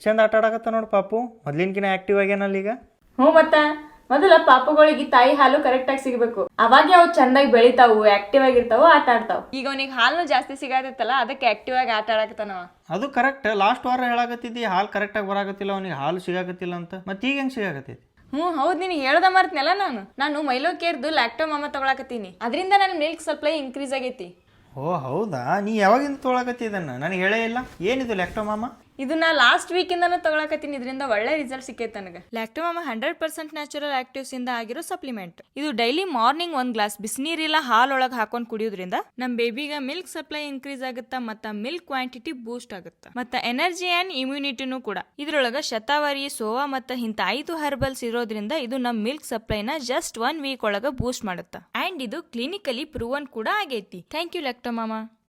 ಚಂದ ಆಟ ಆಡಕತ್ತ ನೋಡು ಪಾಪು, ಮೊದ್ಲಿನ್ಕಿನ ಆಕ್ಟಿವ್ ಆಗ್ಯಾನಲ್ಲ ಈಗ. ಹ್ಞೂ ಮತ್ತ ಮೊದಲ ಪಾಪುಗಳಿಗೆ ತಾಯಿ ಹಾಲು ಕರೆಕ್ಟ್ ಆಗಿ ಸಿಗಬೇಕು, ಅವಾಗ ಅವು ಚಂದಾಗಿ ಬೆಳಿತಾವು, ಆಕ್ಟಿವ್ ಆಗಿರ್ತಾವು, ಆಟ ಆಡ್ತಾವ. ಈಗ ಅವನಿಗೆ ಹಾಲು ಜಾಸ್ತಿ ಸಿಗತ್ತಲ್ಲ, ಅದಕ್ಕೆ ಆಕ್ಟಿವ್ ಆಗಿ ಆಟ ಆಡಕತ್ತಾನವ. ಅದು ಕರೆಕ್ಟ್. ಲಾಸ್ಟ್ ವಾರ ಹೇಳಾಕತ್ತಿದ್ದಿ ಹಾಲು ಕರೆಕ್ಟಾಗಿ ಬರಾಕತ್ತಿಲ್ಲ, ಅವ್ನಿಗೆ ಹಾಲು ಸಿಗಾಕತ್ತಿಲ್ಲ ಅಂತ. ಮತ್ತೆ ಈಗ ಹೆಂಗೆ ಸಿಗಾಕತ್ತೈತಿ? ಹೌದು, ನೀನು ಹೇಳ್ದ ಮರ್ತನಲ್ಲ. ನಾನು ಮೈಲೋ ಕೇರ್ದು ಲ್ಯಾಕ್ಟೋ ಮಾಮ ತಗೊಳಕತ್ತೀನಿ, ಅದರಿಂದ ನನ್ನ ಮಿಲ್ಕ್ ಸಪ್ಲೈ ಇನ್ಕ್ರೀಸ್ ಆಗೈತಿ. ಓ ಹೌದಾ, ನೀ ಯಾವಾಗಿಂದ ತೊಗೊಳಕತ್ತಿದ್ದನ್ನ ನನಗೆ ಹೇಳೇ ಇಲ್ಲ. ಏನಿದು ಲ್ಯಾಕ್ಟೋ ಮಾಮ? ಇದನ್ನ ಲಾಸ್ಟ್ ವೀಕಿಂದನೂ ತಗೊಳಕತ್ತೀನಿ, ಇದರಿಂದ ಒಳ್ಳೆ ರಿಸಲ್ಟ್ ಸಿಕ್ಕೈತೆ ನನಗೆ. ಲ್ಯಾಕ್ಟೋಮಾಮ 100% ನ್ಯಾಚುರಲ್ ಆಕ್ಟಿವ್ಸ್ ಇಂದ ಆಗಿರೋ ಸಪ್ಲಿಮೆಂಟ್. ಇದು ಡೈಲಿ ಮಾರ್ನಿಂಗ್ 1 ಗ್ಲಾಸ್ ಬಿಸಿನೀರಿಲ್ಲ ಹಾಲೊಳಗೆ ಹಾಕೊಂಡು ಕುಡಿಯೋದ್ರಿಂದ ನಮ್ಮ ಬೇಬಿಗ ಮಿಲ್ಕ್ ಸಪ್ಲೈ ಇನ್ಕ್ರೀಸ್ ಆಗುತ್ತಾ, ಮತ್ತ ಮಿಲ್ಕ್ ಕ್ವಾಂಟಿಟಿ ಬೂಸ್ಟ್ ಆಗುತ್ತಾ, ಮತ್ತ ಎನರ್ಜಿ ಅಂಡ್ ಇಮ್ಯುನಿಟಿನೂ ಕೂಡ. ಇದ್ರೊಳಗ ಶತಾವರಿ, ಸೋವಾ ಮತ್ತ ಇಂತ 5 ಹರ್ಬಲ್ಸ್ ಇರೋದ್ರಿಂದ ಇದು ನಮ್ಮ ಮಿಲ್ಕ್ ಸಪ್ಲೈನ ಜಸ್ಟ್ 1 ವೀಕ್ ಒಳಗ ಬೂಸ್ಟ್ ಮಾಡುತ್ತಾ. ಅಂಡ್ ಇದು ಕ್ಲಿನಿಕಲಿ ಪ್ರೂವನ್ ಕೂಡ ಆಗೈತಿ. Thank you ಲ್ಯಾಕ್ಟೋಮಾಮ.